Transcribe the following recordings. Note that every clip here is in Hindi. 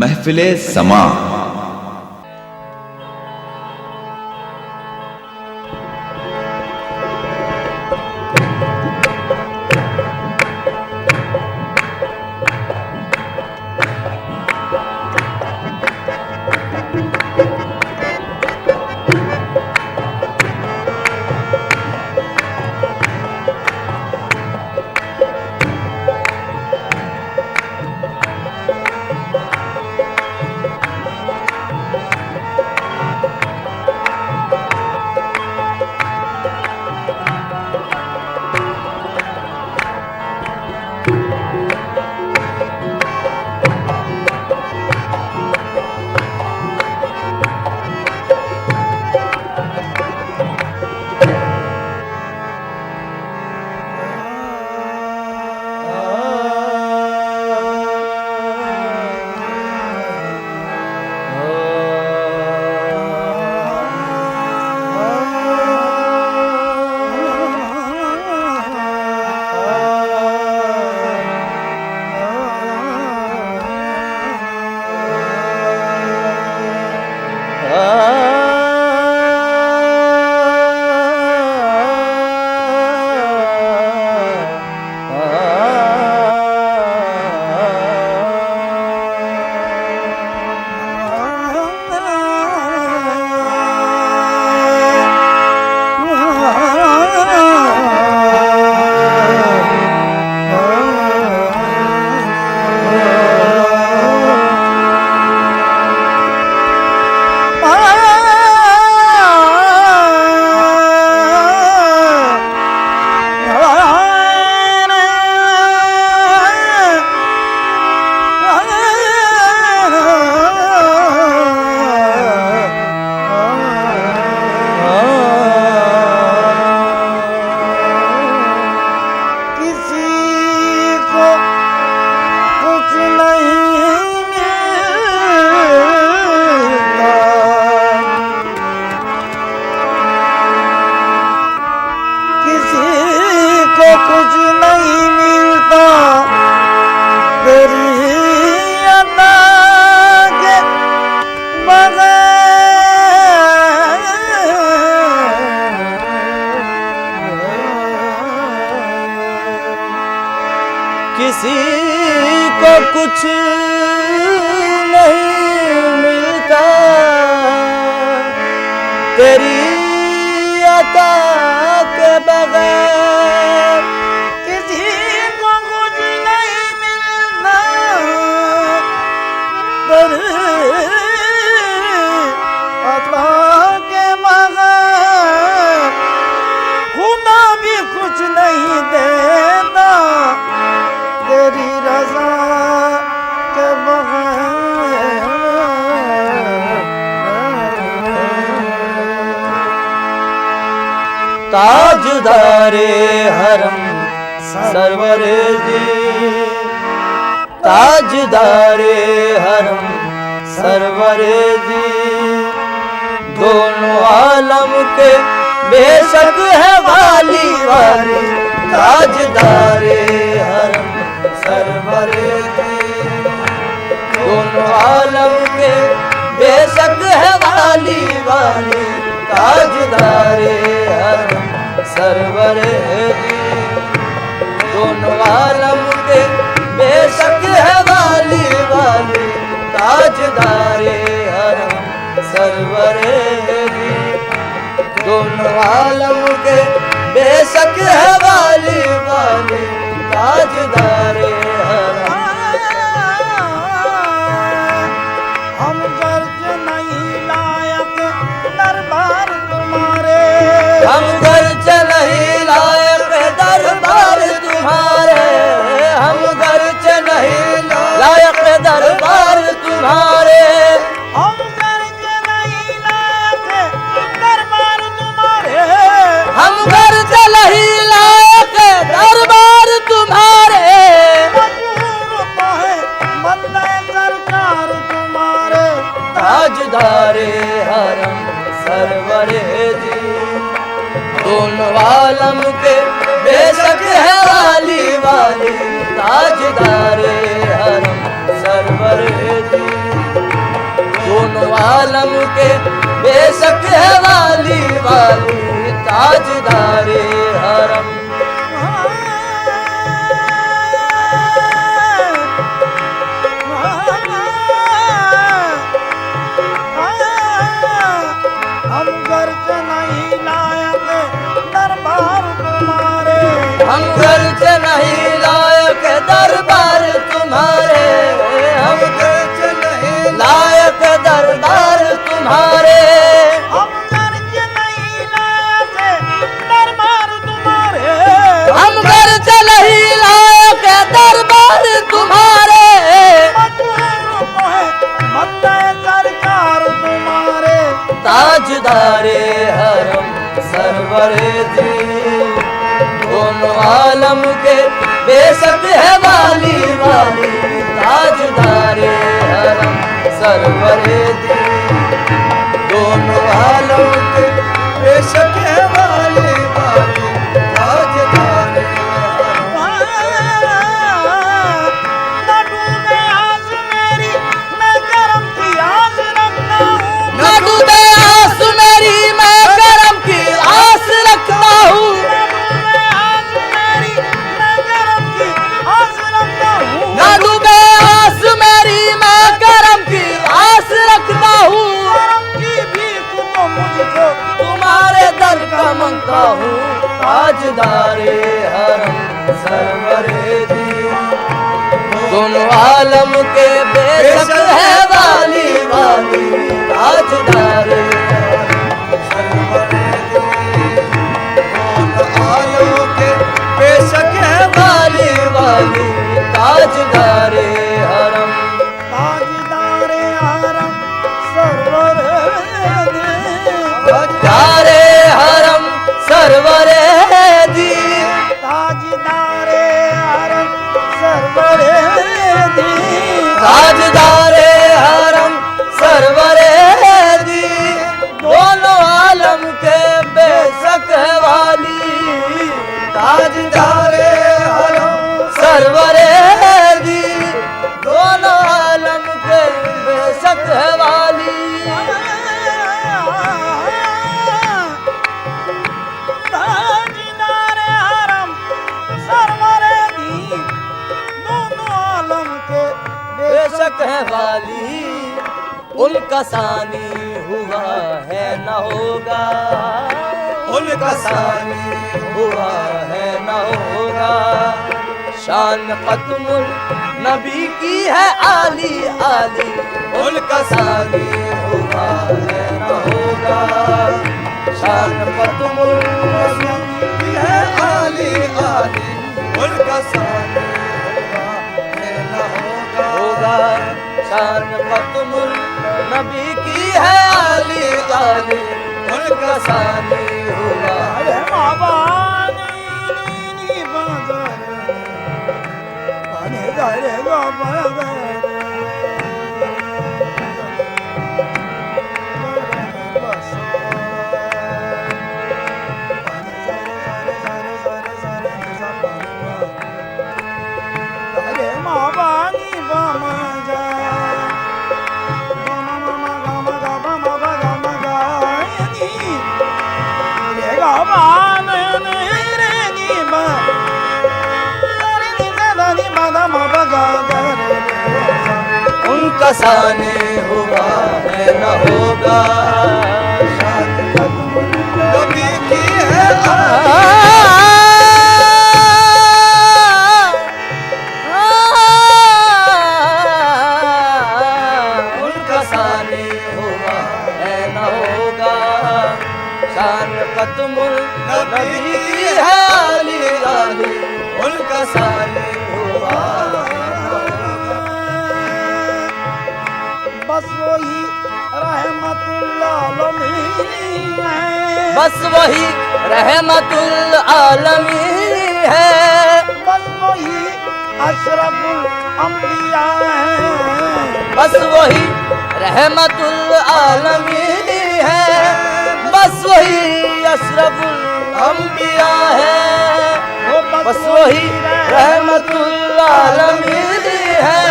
महफिले समा। कुछ नहीं मिलता तेरी अदा के बगैर। किसी को कुछ नहीं मिलता तेरी अदा के बगैर। किसी को कुछ नहीं मिलता तेरी अदा के बगैर। खुदा भी कुछ नहीं देता तेरी रज़ा के बगैर। ताजदारे हरम सरवरे जी, ताजदारे हरम सरवरे जी। दोनों आलम के बेशक है वाली वाली ताजदारे हरम सरवरे जी। दोनों आलम के बेशक है वाली वाली ताजदारे हरम सरवरे जी। दोनों आलम के बेशक है वाली वाली ताजदारे हरम सरवरे जी। दोनों आलम के बेशक है वाली वाली ताजदारे हरम। हम गर्ज नहीं लायक दरबार तुम्हारे, हम गर्ज नहीं लायक दरबार तुम्हारे। हम गर्ज नहीं लायक दरबार तुम्हारे। हम गर्ज नहीं लायक दरबार तुम्हारे। हम गर्ज नहीं लायक दरबार तुम्हारे। मंजूर तो है बंदे सरकार तुम्हारे ताजदारे हरम सरवरे जी। दोनों आलम के बेशक है वाली वाली ताजदारे हरम सरवरे जी। आलम के बेशक है वाली वाली ताजदारे हरम। हम गर्ज नहीं लायक दरबार तुम्हारे, हम गर्ज नहीं लायक दरबार तुम्हारे, हम गर्ज नहीं लायक दरबार तुम्हारे, हम गर्ज नहीं लायक दरबार तुम्हारे, हम गर्ज नहीं लायक दरबार तुम्हारे, मत सरकार तुम्हारे, ताजदारे हरम सरवरे दी दोनों आलम के बेशक है वाली वाली ताजदारे हरम सरवरे दी दोनों आलम के बेशक है वाली वाली ताजदारे मांगता हूँ ताजदारे हरम सरवरे दी दोनों आलम के बेशक है वाली वाली ताजदारे सरवरे दी दोनों आलम के बेशक है वाली वाली ताजदारे हरम ताजदारे हरम सरवरे ताजदारे हरम सरवरे दी ताजदारे हरम सरवरे दी ताजदारे हरम सरवरे दी दोनों आलम के बेशक है वाली ताजदारे हरम सरवरे दी दोनों आलम के बेशक है वाली ताजदारे हरम सरवरे दी दोनों आलम के बेशक है वाली उनका सानी हुआ है न होगा उनका सानी हुआ है न होगा शान खत्मुल नबी की है आली आली उनका सानी हुआ है न होगा शान खत्मुल नबी की है आली आली उनका सानी होगा शान खत्मुल नबी की है आली आली उनका सानी होगा अरे बाबा नी बाजार पानी दारे बाबा उनका सानी हुआ है न होगा शान खत्मुल नबी की है उनका सानी हुआ है न होगा शान खत्मुल नबी की है आली आली उनका सानी हुआ बस वही रहमतुल्लाह आलमीन है बस वही रहमतुल आलमीन है बस वही अशरफुल अंबिया है बस वही रहमतुल आलमीन है बस वही अशरफुल अंबिया है बस वही रहमतुल आलमीन है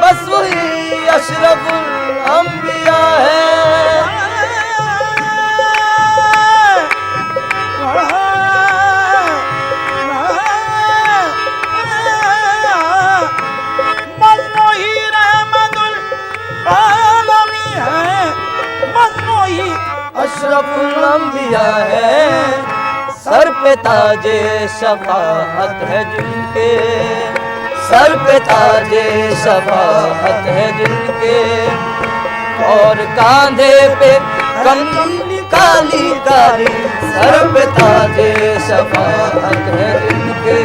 बस वही अशरफुल अंबिया है अशरफुल अंबिया है, सर पे ताजे शफाअत है जिनके, सर पे ताजे शफाअत है जिनके, और कांधे पे कमली काली काली, सर पे ताजे शफाअत है जिनके,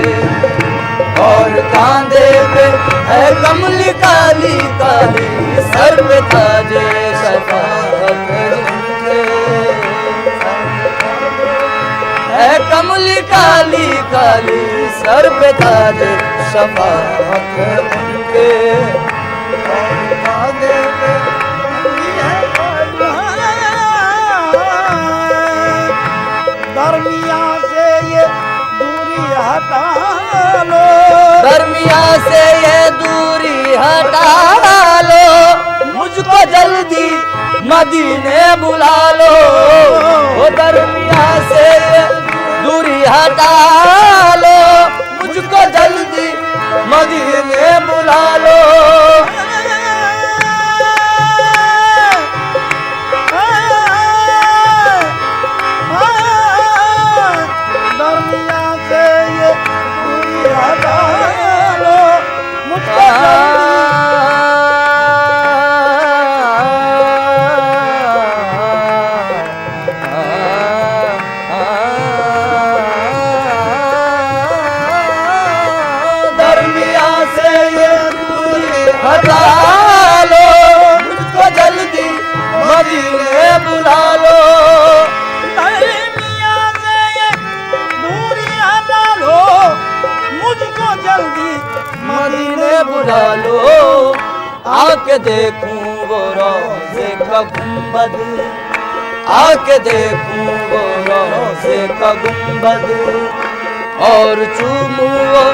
और कांधे पे है कमली काली काली, सर पे ताजे शफाअत है जिनके, है कमली काली काली, सर पे ताजे शफाअत है उनके, और कांधे पे दरमिया से ये दूरी हटा लो, दरमिया से ये दूरी हटा लो, मुझको जल्दी मदीने बुला लो, ओ दरमिया से ये दूरी हटा लो, मुझको जल्दी मदीने बुला लो, दरमिया से ये दूरी हटा लो, मुझको दरमिया से ये दूरी हटा लो, मुझको जल्दी मदीने बुला लो, दरमिया से ये दूरी हटा लो, मुझको जल्दी मदीने बुला लो, आके देखूं वो रोज़े का गुंबद, आके देखूं वो रोज़े का गुंबद, और चूमूं वो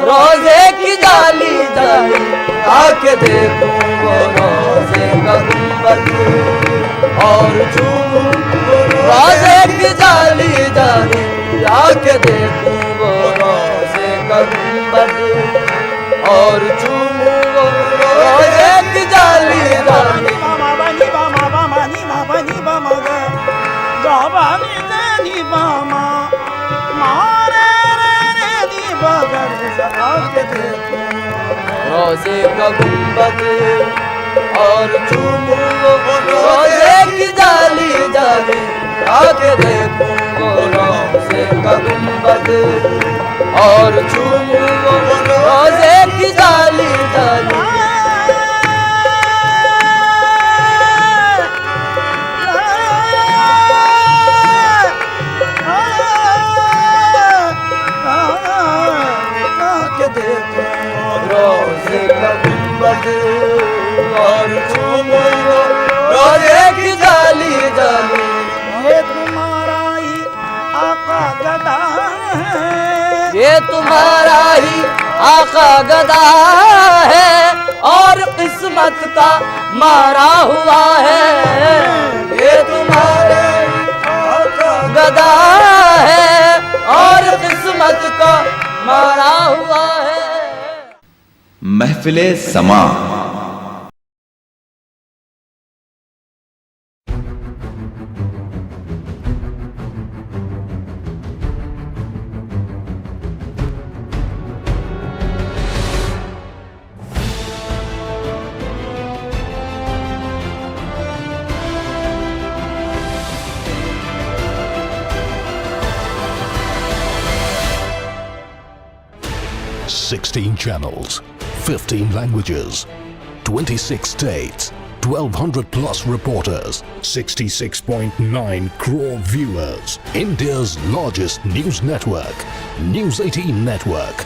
रोज़े की जाली जाली, आके देखूं वो रोज़े का गुंबद, और चूमूं रोज़े की जाली जाली, आके देखूं वो रोज़े का गुंबद, और चूमूं वो रोज़े की जाली जाली, बामा बनी बामा बामा नी बामा नी बामा गे, गाबा नी ने नी बामा, मारे रे नी बगर से आके देखो, रोज़े का गुंबद, और चूमूं वो रोज़े की जाली जाली, आके देखूं वो रोज़े का गुंबद, और चूमूं वो रोज़े की जाली जाली, आके देखूं रोज़े का गुंबद, और चूमूं वो रोज़े की जाली जाली, ये तुम्हारा ही आका गदा है, ये तुम्हारा ही आका गदा है, और किस्मत का मारा हुआ है, ये तुम्हारा ही आका गदा है, और किस्मत का मारा हुआ है। महफिले समा $16 channels, 15 languages, 26 states, 1,200 plus reporters, 66.9 crore viewers. India's largest news network, News 18 Network.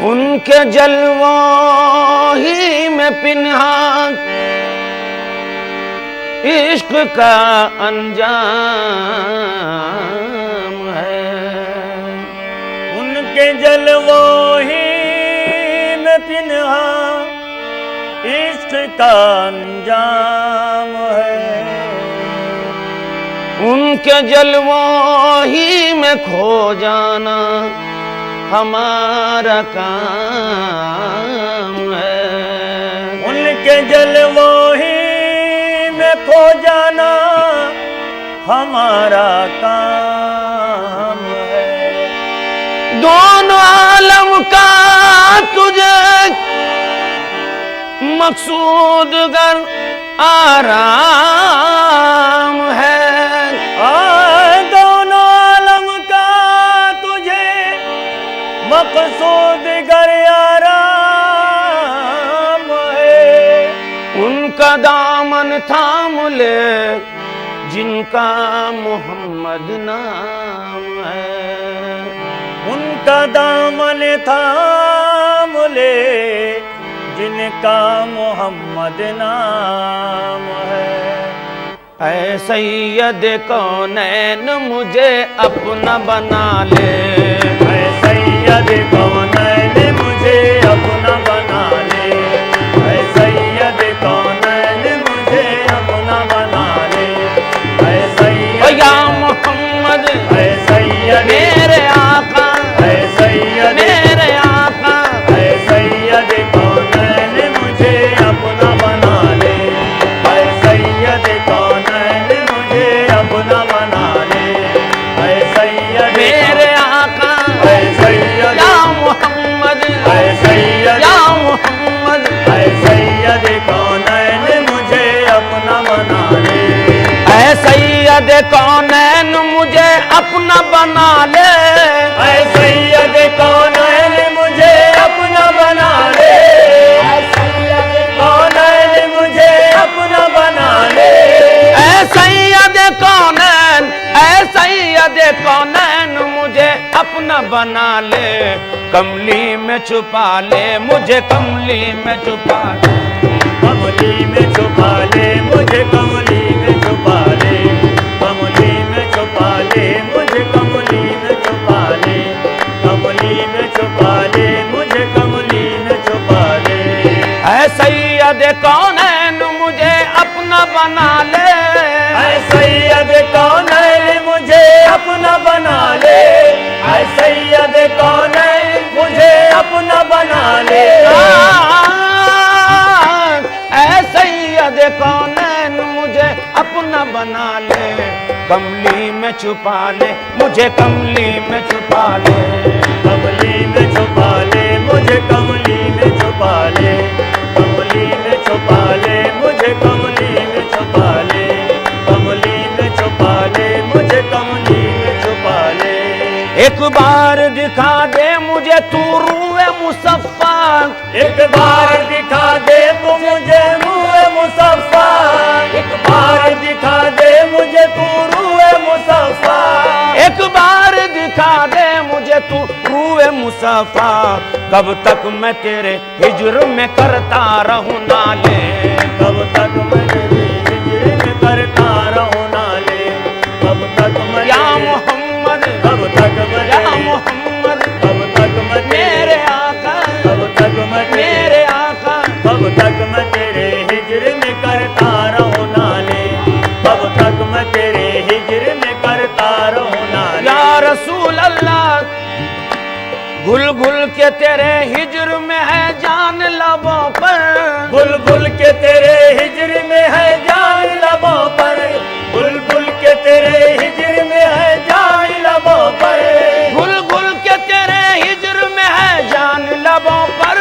उनके जलवों ही में पिन्हा इश्क का अंजाम है। उनके जलवों ही में पिन्हा इश्क का अंजाम है। उनके जलवों ही में खो जाना हमारा काम है। उनके जलवों ही में खो जाना हमारा काम है। दोनों आलम का तुझे मकसूद गर आराम है। दोनों आलम का तुझे मकसूद गर आराम है। उनका दामन थाम ले जिनका मोहम्मद नाम है। उनका दामन थाम ले जिनका मोहम्मद नाम है। ऐ सैयद कौनैन मुझे अपना बना ले। ऐ सैयद कौनैन मुझे अपना बना ले। ऐ सैयद कौनैन मुझे अपना बना ले। ऐ सैयद या मोहम्मद ऐ सैयद मेरे आका, ऐ सैयद मेरे आका, ऐ सैयद कौनैन मुझे अपना बना ले। ऐ सैयद कौनैन मुझे अपना बना ले। ऐ सैयद मेरे आका, ऐ सैयद या मोहम्मद, ऐ सैयद या मोहम्मद, ऐ सैयद कौनैन मुझे अपना बना ले। ऐ सैयद कौनैन मुझे अपना बना ले। ऐ सैयद कौनैन मुझे अपना बना ले। ऐ सैयद कौनैन मुझे अपना बना ले। ऐ सैयद कौनैन, ऐ सैयद कौनैन मुझे अपना बना ले। कमली में छुपा ले मुझे, कमली में छुपा ले। कमली में छुपा ले मुझे, कमली में छुपा ले। कमली में छुपा ले मुझे, कमली में छुपा ले। कमली में छुपा ले मुझे, कमली में छुपा ले। ऐ सैयद कौनैन मुझे अपना बना ले। ऐ सैयद कौनैन मुझे अपना बना ले। ऐ सैयद कौनैन मुझे अपना बना ले। ऐ सैयद कौनैन मुझे अपना बना ले। कमली में छुपा ले मुझे, कमली में छुपा ले। कमली में छुपा ले मुझे, कमली में छुपा ले। कमली में छुपा ले मुझे, कमली में छुपा ले। कमली में छुपा ले मुझे, कमली में छुपा ले। एक बार दिखा दे मुझे तू रूए मुसफ़्फ़ा। एक बार दिखा दे तू मुझे रूए मुसफ़्फ़ा। एक बार दिखा दे मुझे तू रूए मुसफ़्फ़ा। एक बार दिखा दे मुझे तू रूए मुसफ़्फ़ा। कब तक मैं तेरे हिज्र में करता रहूं नाले। कब तक मैं तेरे हिज्र में करता रहूं नाले। कब तक मैं या मोहम्मद, कब तक मैं या मोहम्मद, कब तक मैं मेरे आका, कब तक मैं मेरे आका, कब तक मैं तेरे हिज्र में करता रहूं नाले। कब तक मैं तेरे हिज्र में करता रहूं नाले। या रसूल अल्लाह, घुल घुल के तेरे हिज्र में है जान लबों पर। बुलबुल के तेरे हिज्र में है जान लबों पर। बुलबुल के तेरे हिज्र में है जान लबों पर। घुल घुल के तेरे हिज्र में है जान लबों पर।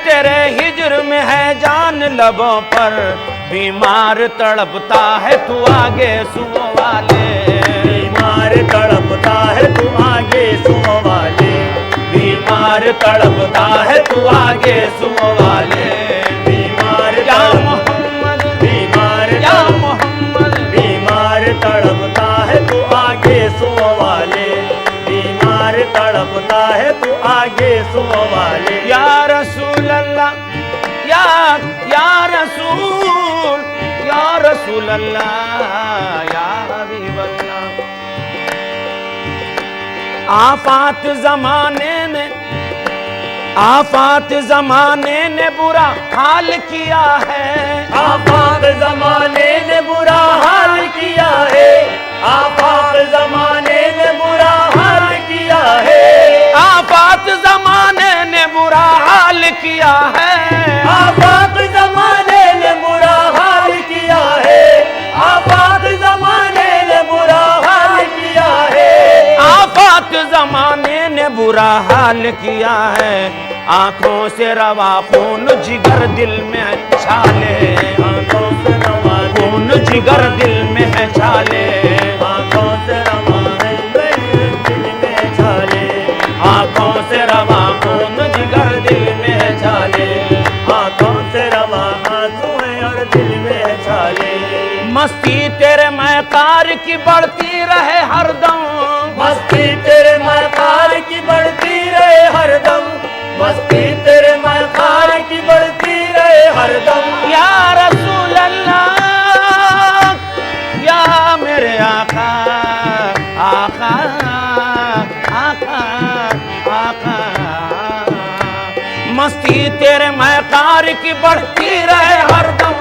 तेरे हिज्र में है जान लबों पर, बीमार तड़पता है तू आगे सुओ वाले, बीमार तड़पता है तू आगे सुओ वाले, बीमार तड़पता है तू आगे सुओ वाले, बीमार या मोहम्मद, बीमार या मोहम्मद, बीमार तड़पता है तू आगे सुओ वाले, बीमार तड़पता है तू आगे सुओ वाले। या रसूल अल्लाह, या रसूल, या रसूल अल्लाह, या हबीब अल्लाह। आफात जमाने ने, आफात जमाने ने बुरा हाल किया है, आफात जमाने ने बुरा हाल किया है, आफात जमाने ने बुरा हाल किया है, आफात जमाने ने बुरा हाल किया है, आफात जमाने ने बुरा हाल किया है, आफात जमाने ने बुरा हाल किया है, आफात जमाने ने बुरा हाल किया है। आंखों से रवा खून जिगर दिल में है छाले, आंखों से रवा खून जिगर दिल में है छाले, आंखों से रवा दिल में छाले, आंखों से रवा खून जिगर दिल में है छाले, आंखों से रवा आंसू है और दिल में है छाले। मस्ती तेरे मैकार की बढ़ती रहे हरदम, मस्ती तेरे मकार की बढ़ती रहे हरदम, मस्ती तेरे मकार की बढ़ती रहे हरदम। या रसूल अल्लाह, या मेरे आका, आका, आका, आका। मस्ती तेरे मैकार की बढ़ती रहे हरदम,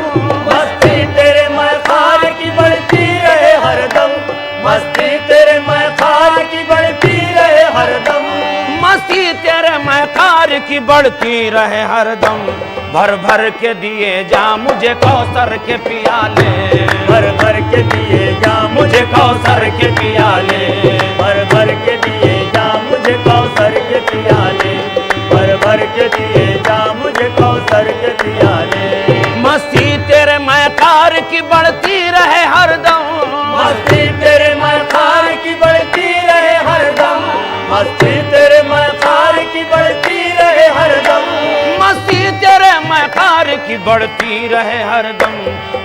मस्ती तेरे मकार की बढ़ती रहे हरदम, मस्ती तेरे मकार की बढ़ती रहे हरदम, मस्ती तेरे मैकार की बढ़ती रहे हरदम। भर भर के दिए जा मुझे कौसर के पियाले, भर भर के दिए जा मुझे कौसर के पियाले, भर भर के दिए जा मुझे कौसर के पियाले, भर भर के दिए जा मुझे कौसर के पियाले। मस्ती तेरे मैकार की बढ़ती रहे हरदम, मस्ती तेरे मकार की बढ़ती रहे हरदम, मस्ती तेरे मकार की बढ़ती रहे हरदम, मस्ती तेरे मैकार की बढ़ती रहे हरदम।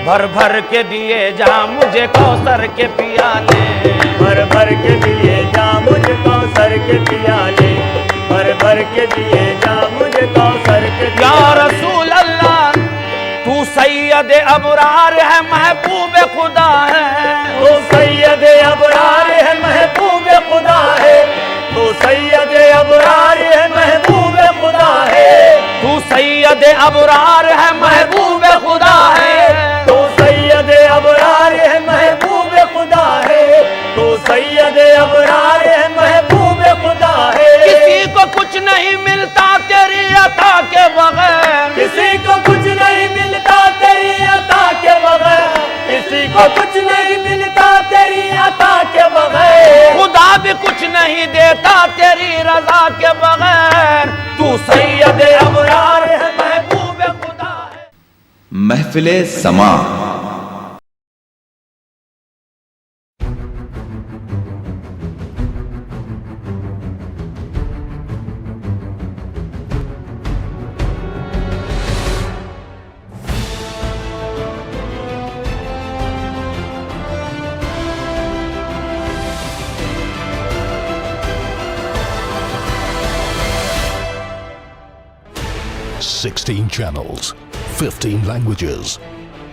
भर भर के दिए जा मुझे कौसर के पियाले, भर भर के दिए जा मुझे कौसर के पियाले, भर भर के दिए जा मुझे कौसर के या पियाले। रसूल अल्लाह, तू सैयद अबरार है महबूब खुदा है, तू सैयद अबरार है महबूब खुदा है, तू सैयद अबरार है महबूब खुदा है, तू सैयद अबरार है महबूब खुदा है, तू सैयद अबरार है महबूब खुदा है, तू सैयद अबरार है महबूब खुदा है। किसी को कुछ नहीं मिलता तेरी अता के बगैर, किसी को कुछ नहीं मिलता तेरी अता के बगैर, किसी को कुछ नहीं मिलता तेरी अता के बगैर, खुदा भी कुछ नहीं देता तेरी रजा के बगैर। तू सैयद अबरार है महबूब खुदा है। महफिले समा। Sixteen channels, 15 languages,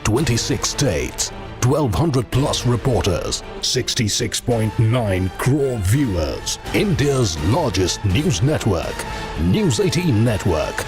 26 states, 1,200 plus reporters, 66.9 crore viewers. India's largest news network, News 18 Network.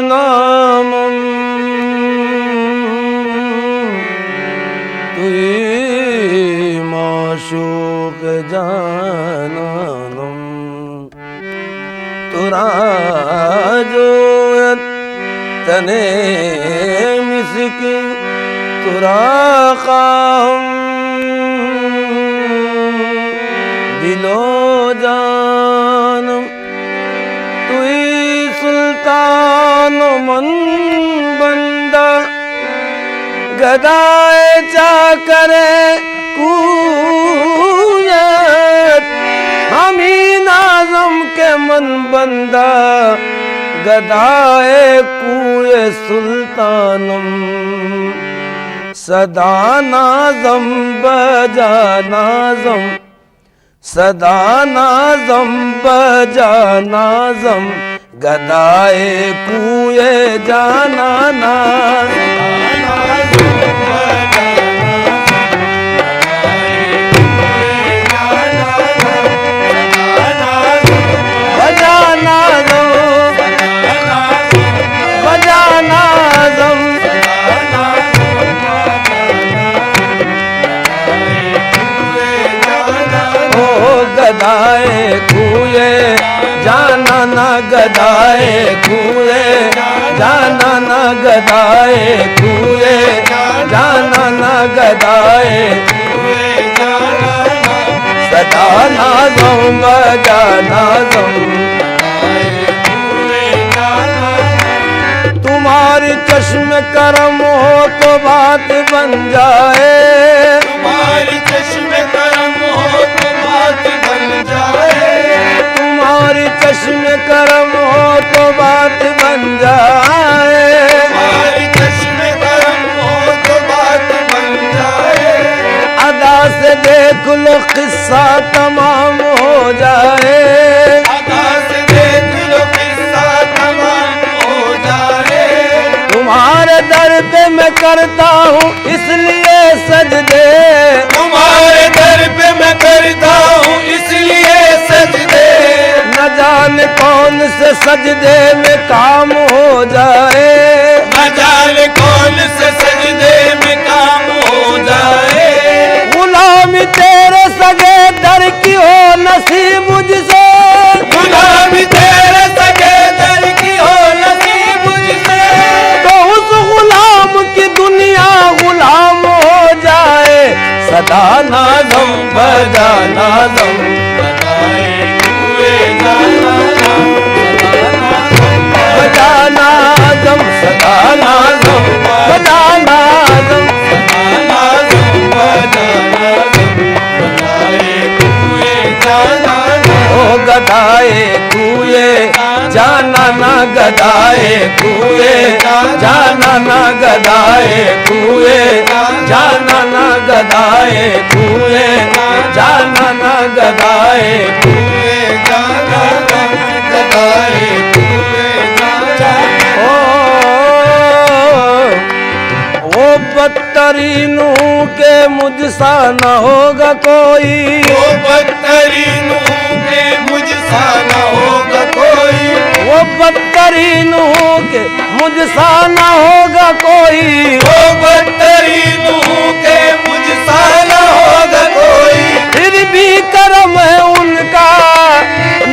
नाम तुई माशूक जानम तुरा जोयत तने मिसकी तुरा काम दिलो जानम तुई सुल्तान मन बंदा गदाए चाकरे कूयत हमी नाज़म के मन बंदा गदाए कूए सुल्तानम सदा नाज़म बजा नाज़म सदा नाज़म बजा नाज़म गदाए कूए जाना ना गदाए कूए जाना ना गदाए कूए जाना ना गदाए कूए जाना ना गदाए सदा नाज़म बजा नाज़म तुम्हारी चश्म करम हो तो बात बन जाए तुम्हारी चश्म करम हो तो बात बन जाए तुम्हारी चश्म करम हो तो बात बन जाए तुम्हारी चश्म करम हो तो बात बन जाए अदा से देख लो किस्सा तमाम हो जाए अदा से देख लो किस्सा तमाम हो जाए तुम्हारे दर पे मैं करता हूँ इसलिए सजदे तुम्हारे दर पे मैं करता हूँ इसलिए सजदे न जाने कौन से सजदे में काम हो जाए न जाने कौन से सजदे में काम हो जाए गुलामी तेरे सगे दर की हो नसीब मुझसे गुलामी तेरे सगे दर की हो नसीब मुझसे तो उस गुलाम की दुनिया गुलाम हो जाए सदा नाज़म बजा नाज़म बजा नाज़म सदा नाज़म बजा नाज़म ओ गदाए कूए जाना ना गदाए कूए जाना ना गदाए कूए जाना ना गदाए कूए जाना ना गदाए कूए जाना ना गदाए कूए वो बदतरीनों के मुझसा न होगा कोई वो बदतरीनों के मुझसा न होगा कोई वो बदतरीनों के मुझसा न होगा कोई वो बदतरीनों के मुझसा न होगा कोई फिर भी करम है उनका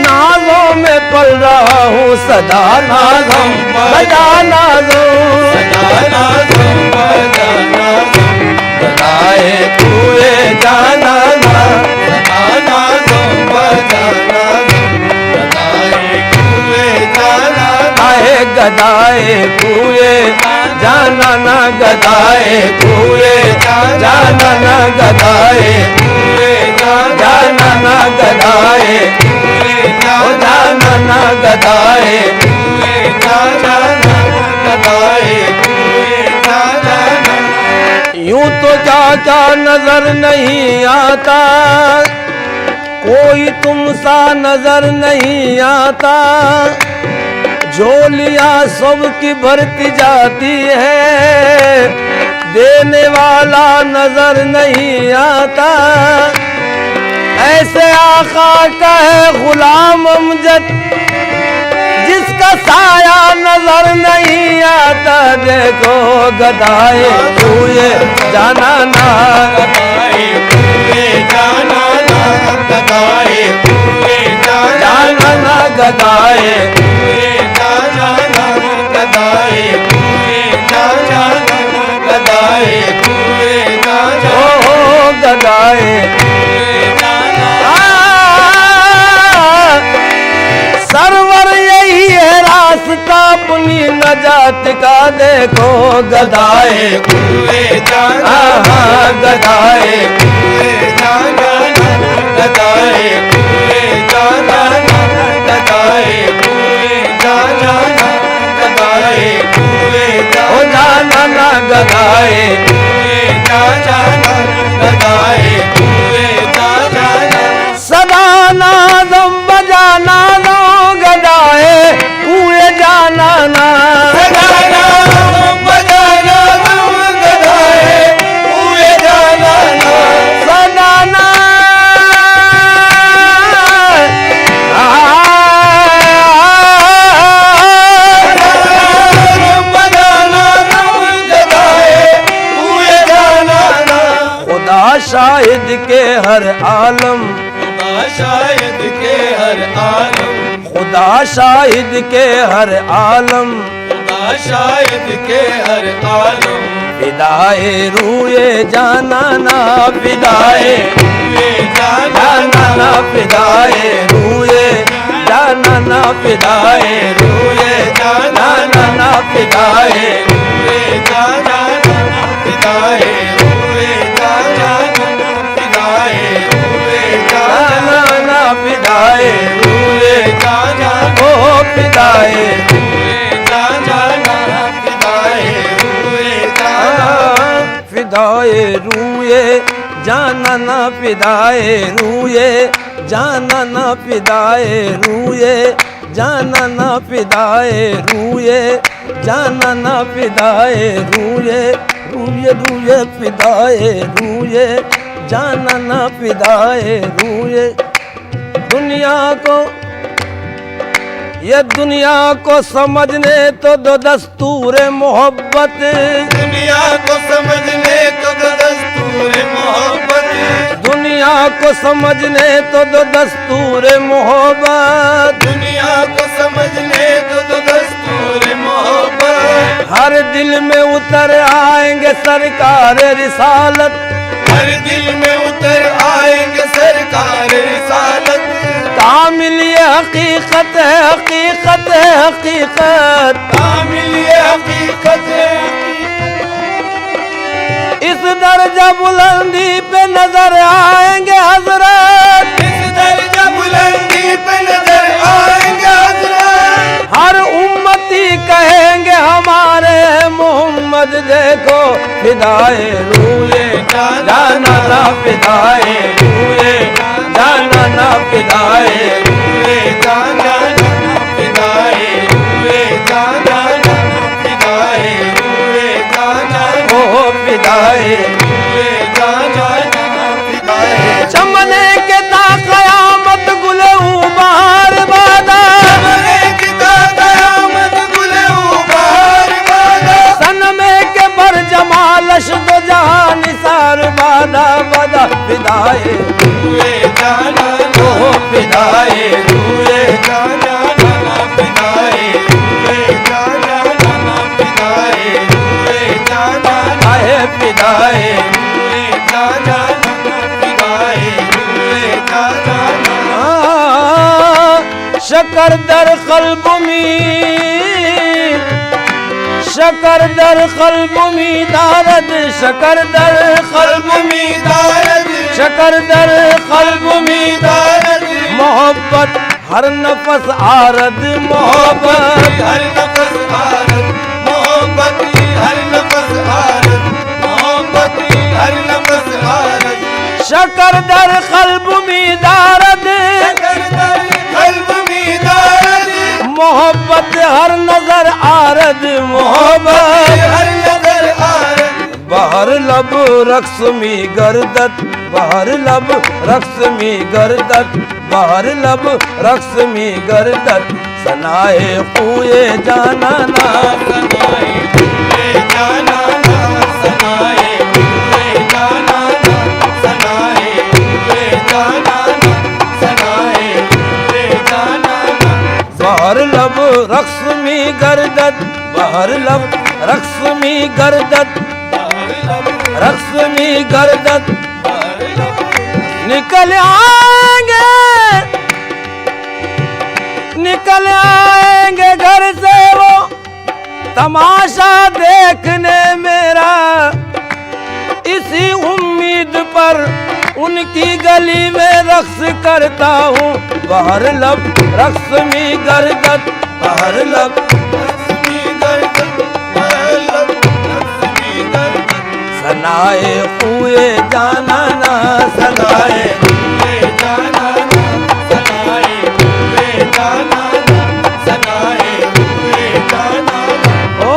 नाज़ों में पल रहा हूँ सदा नाज़म बजा नाज़म सदा नाज़म बजा नाज़म गदाए कूए जाना ना सदा नाज़म बजा नाज़म गदाए कूए जाना आए गदाए कूए जाना ना गदाए कूए जाना ना गदाए कूए जाना ना गदाए कूए जाना ना गदाए कूए जाना ना गदाए कूए जाना यूं तो चाचा नजर नहीं आता कोई तुम सा नजर नहीं आता झोलियां सबकी भरती जाती है देने वाला नजर नहीं आता ऐसे आका का है गुलाम अमजद जिसका का साया नजर नहीं आता, देखो गदाए कुए जाना ना, गदाए कुए जाना ना, गदाए कुए जाना ना गदाए कुए जाना ना, गदाए कुए जाना ना, गदाए कुए जाना ओ गदाए सरवर यही है रास्ता अपनी नजात का, देखो गदाए कुए जाना गदाए कुए जाना गदाए कुए जाना गदाए कुए जाना गदाए कुए ओ जाना ना गदाए कुए जाना गदाए कुए जाना सदा नादम बजाना दो, गदाए कुए जाना ना, गदाना बजाना गदाए कुए जाना सदा ना खुदा शाहिद के हर आलम, शायद के हर आलम, खुदा शाहिद के हर आलम, खुदा शायद के हर आलम, फिदाए रूए जाना ना, फिदाए कुए जाना जाना ना, फिदाए रूए जाना ना, फिदाए कुए जाना जाना ना, फिदाए कुए जाना पिताए कुए जाना पिताए कुए जाना जाना ना, फिदाए कुए जाना ओ फिदाए कुए जाना पिताए कुए जाना फिदाए रूए जाना ना, फिदाए रूए जाना ना, फिदाए रूए जाना ना, फिदाए रूए जाना ना, फिदाए रूए रूए रूए फिदाए रूए जाना ना, फिदाए रूए दुनिया को ये दुनिया को समझने तो दो दस्तूर मोहब्बत, दुनिया को समझने तो दस्तूर मोहब्बत, दुनिया को समझने तो दो दस्तूर मोहब्बत, दुनिया को समझने तो दस्तूर मोहब्बत, हर दिल में उतर आएंगे सरकार रिसालत, हर दिल में उतर आएंगे सरकार रिसालत, कामिल ये हकीकत है, हकीकत है, हकीकत कामिल ये हकीकत है, इस दर्जा बुलंदी पे नजर आएंगे हजरत, इस दर्जा बुलंदी पे नजर आएंगे हजरत, हर उम्मती कहेंगे हमारे मोहम्मद देखो फिदाए रूए जाना ना, फिदाए रूए जाना ना, फिदाए कुए जाना पिताए कुए जाना पिताए कुए जाना ओ फिदाए कुए जाना पिताए चमने के ता कयामत गुले उबार बादा, कयामत गुले उबार बादा, सन में के बर जमालश दो जहां निसार बादा बादा, फिदाए कुए जाना ओ फिदाए कुए जाना पिताए कुए जाना पिताए कुए जाना आए फिदाए कुए जाना पिताए कुए जाना शकर दर कल्ब में, शकर दर कल्ब में दारद, शकर दर कल्ब में दारद शकर दर कल्ब में दारद मोहब्बत हर नफस आरद, मोहब्बत हर नफस आरद मोहब्बत हर नफस आरद मोहब्बत हर नफस आरद शकर दर कल्ब में दारद, कल्ब में दारद मोहब्बत हर नजर आरद, मोहब्बत हर नजर आरद बहर लब रक्स में गर्दत, बहर लब रक्स में गर्दत, बहर लब रक्स में गर्दत, सनाए हुए जाना ना, सनाए हुए जाना ना, सनाए हुए जाना ना, सनाए हुए जाना ना, सनाए हुए जाना ना। बहर लब रक्समी गर्दत, बहर लब रक्समी गर्दत, रक्समी गर्दत, निकल आएंगे, निकल आएंगे घर से वो तमाशा देखने मेरा, इसी उम्मीद पर उनकी गली में रक्स करता हूँ। बहर लब रक्समी गर्दत, बहर लब रक्समी गर्दत, बहर लब रक्समी गर्दत, सनाए हुए जाना ना, सनाए हुए जाना ना, सनाए हुए जाना ना, सनाए हुए जाना ना। ओ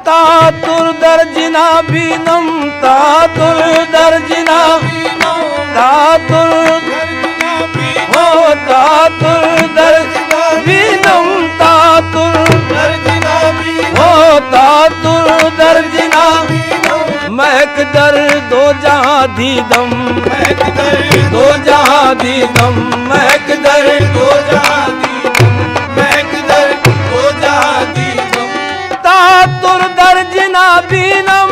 तातुर दर्जिना बीनम, तातुर दर्जिना, तातुर हो तातुर दर्जिना बीनम, तातुर हो तातुर दर्जिना, महक दर दो जहां दीदम, महक दर दो जहां दीदम, महक दर दो जहां दीदम, महक दर दो जहां दीदम। तातुर दर्जिना बीनम,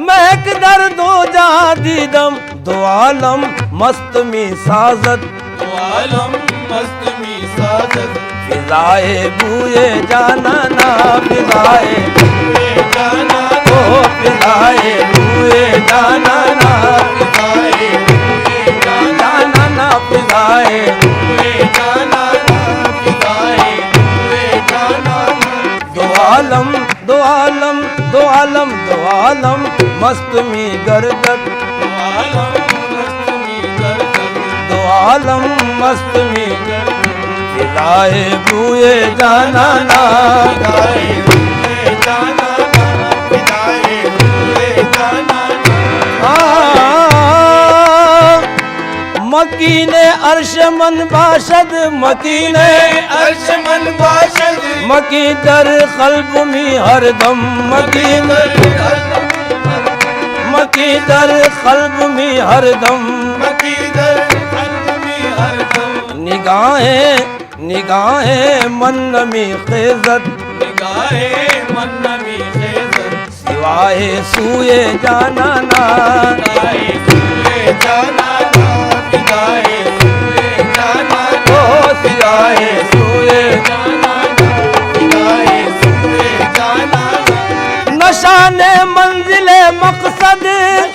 महक दर दो जहां दीदम, दो आलम मस्त मी साजत, दो आलम मस्त मी साजत, फिजाए बूए जाना ना, फिजाए हुए जाना ओ फिजाए बूए जाना ना, फिजाए हुए जाना जाना ना फिजाए, हुए जाना ना, फिजाए हुए जाना ना। दो आलम दो आलम दो आलम दो आलम मस्त मी गर्दत, दो आलम मस्त मी गर्दत, दो आलम मस्त मी फिजाए बूए जाना ना, फिजाए हुए जाना ना, फिजाए हुए जाना ना। मकीने अर्श मन बाशद, मकीने अर्श मन बाशद, मकी दर कल्ब में हरदम, मकी मकी दर कल्ब में हरदम, मकीदर कल्ब में हरदम, निगाहें निगाहें मन में खिजत, निगाहें मन में खिजत, सिवाए सूए जाना ना, फिदाए हुए जाना ना, फिदाए हुए जाना ना, ओ सिवाए सूए जाना ना, फिदाए हुए जाना ना। नशाने मंजिले मकसद,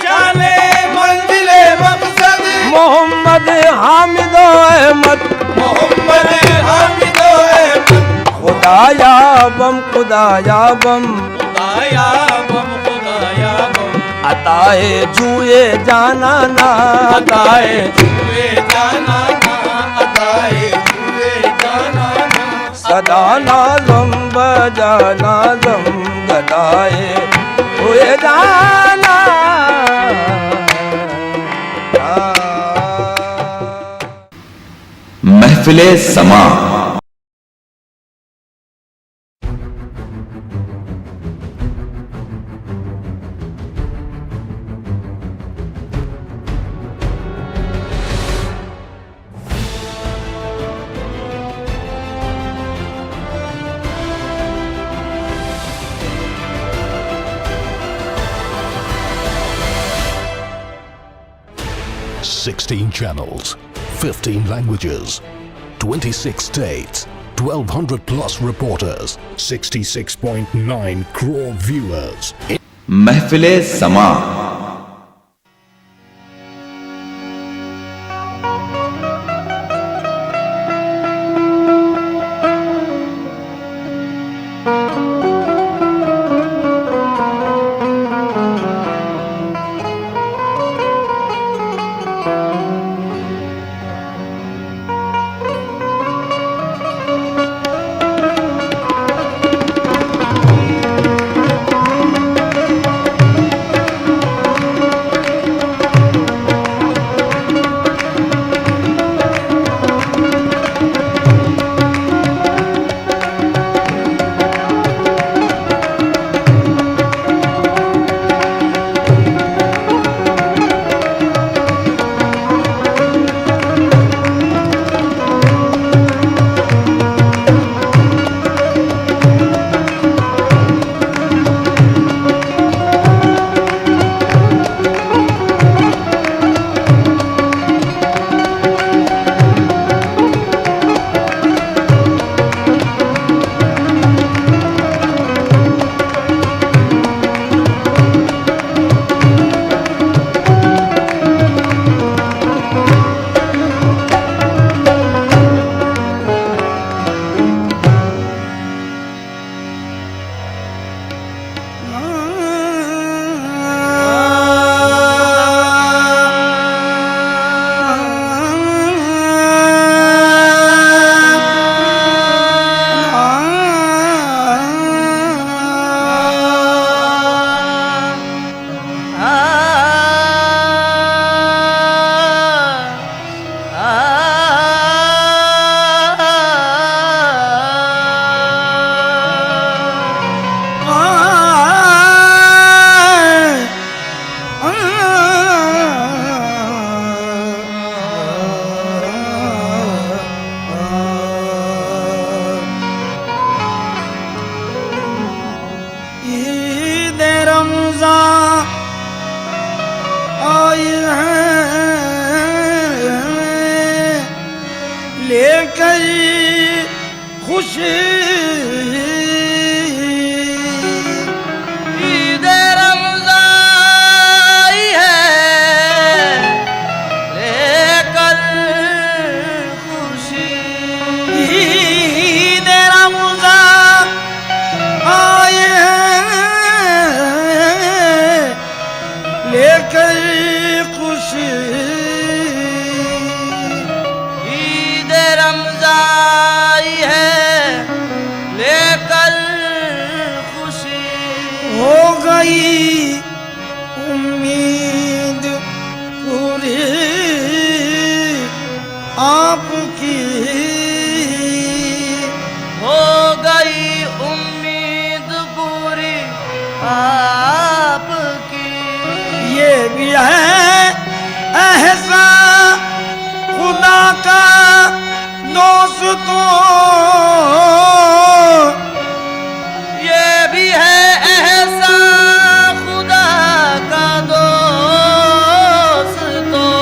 जाने मंजिले मकसद, मोहम्मद हामिदो अहमद, मोहम्मद हामिदो अहमद, खुदाया बम खुदाया बम, खुदाया बम, खुदाया बम, अताए जुए जाना ना, अताए हुए जाना ना, अताए हुए जाना ना। सदा नाज़म बजा नाज़म गदाए हुए जाना। महफिले समा। $16 channels, 15 languages, 26 states, 1,200 plus reporters, 66.9 crore viewers. महफिले समा। आए हैं लेकर खुशी ईद रमज़ान है लेकर खुशी ईद रमज़ान आए हैं लेकर खुशी ईद रमज़ान है लेकर खुशी हो गई उम्मीद पूरी आपकी हो गई उम्मीद पूरी आपकी ये भी है एहसान खुदा का दोस्तों ये भी है एहसान खुदा का दोस्तों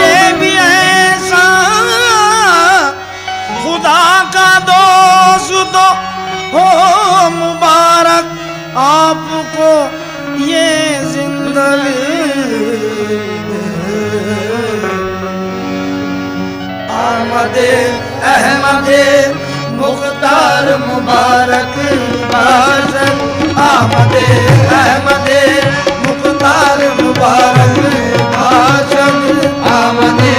ये भी है एहसान खुदा का दोस्तों हो मुबारक आपको ये जिंदगी आमदे अहमदे मुख्तार मुबारक बाशन आमदे अहमदे मुख्तार मुबारक बाशन आमदे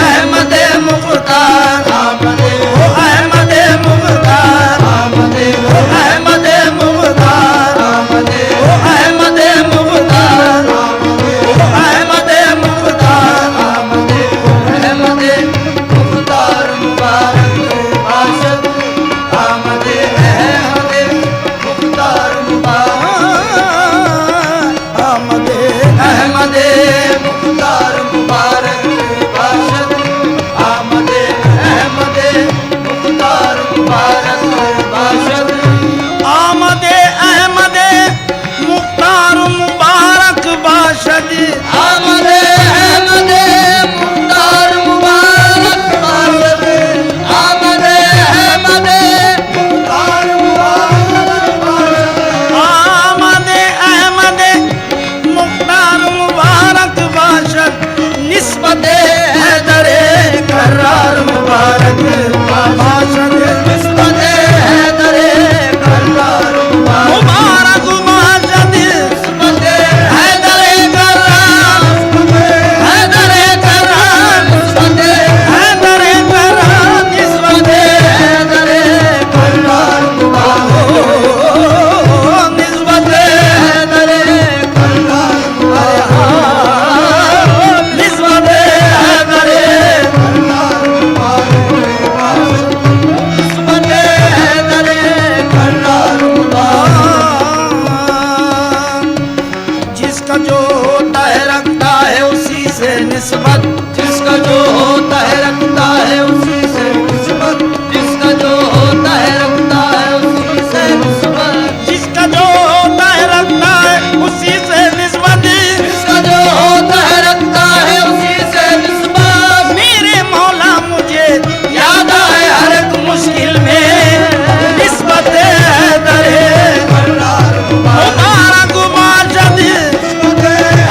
अहमदे मुख्तार आमदे ओ अहमदे मुख्तार आमदे ओ अहमदे मुख्तार आमदे ओ अहमदे मुख्तार आमदे ओ अहमदे मुख्तार आमदे ओ अहमदे मुख्तार मुबारक बाशन आमदे अहमदे मुख्तार मुबारक आमदे अहमदे मुख्तार मुबारक बाशन आमदे अहमदे मुख्तार मुबारक बाशन आमदे अहमदे मुख्तार मुबारक बाशद आमदे अहमदे मुख्तार मुबारक बाशद आमदे अहमदे मुख्तार मुबारक बाशद आमदे अहमदे मुख्तार मुबारक बाशद निस्बते हैदरे करार मुबारक बाशद निस्बते हैदरे करार मुबारक बाशद निस्बते हैदरे करार हैदरे करार निस्बते हैदरे करार निस्बते हैदरे करार मुबारक निस्बते हैदरे करार मुबारक निस्बते हैदरे करार मुबारक निस्बते हैदरे करार मुबारक जिसका जो होता है रखता है उसी से निस्बत जिसका जो होता है रखता है उसी से निस्बत जिसका जो होता है रखता है उसी से निस्बत जिसका जो होता है रखता है उसी से निस्बत जिसका जो होता है रखता है उसी से निस्बत मेरे मौला मुझे याद आए हर एक मुश्किल में निस्बत हैदरे मुबारक बाशद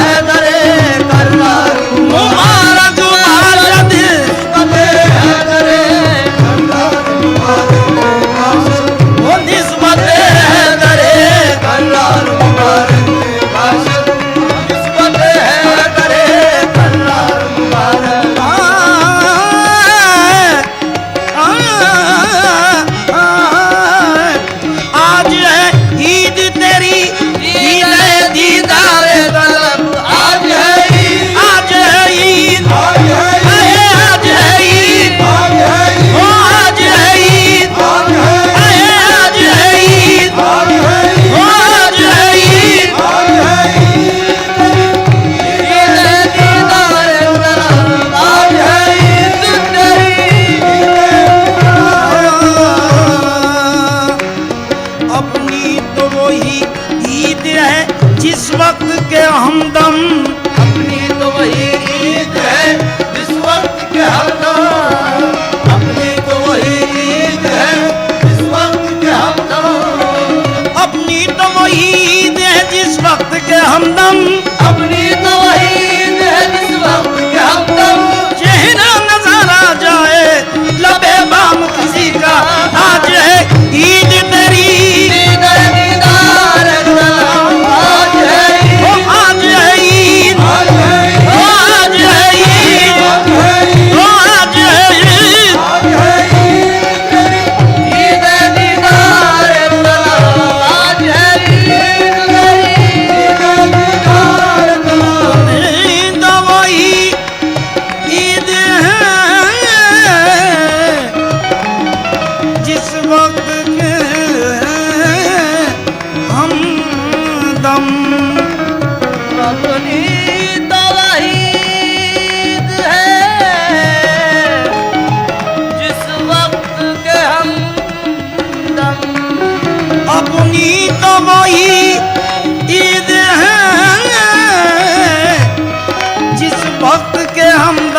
हैदरे करार मुबारक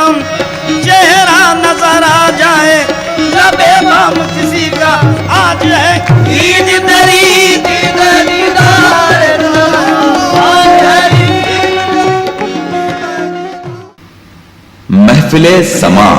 गम चेहरा नजर आ जाए, लबे बाम किसी का आज है ईद तेरी, ईद दीदार आज है। महफिले समा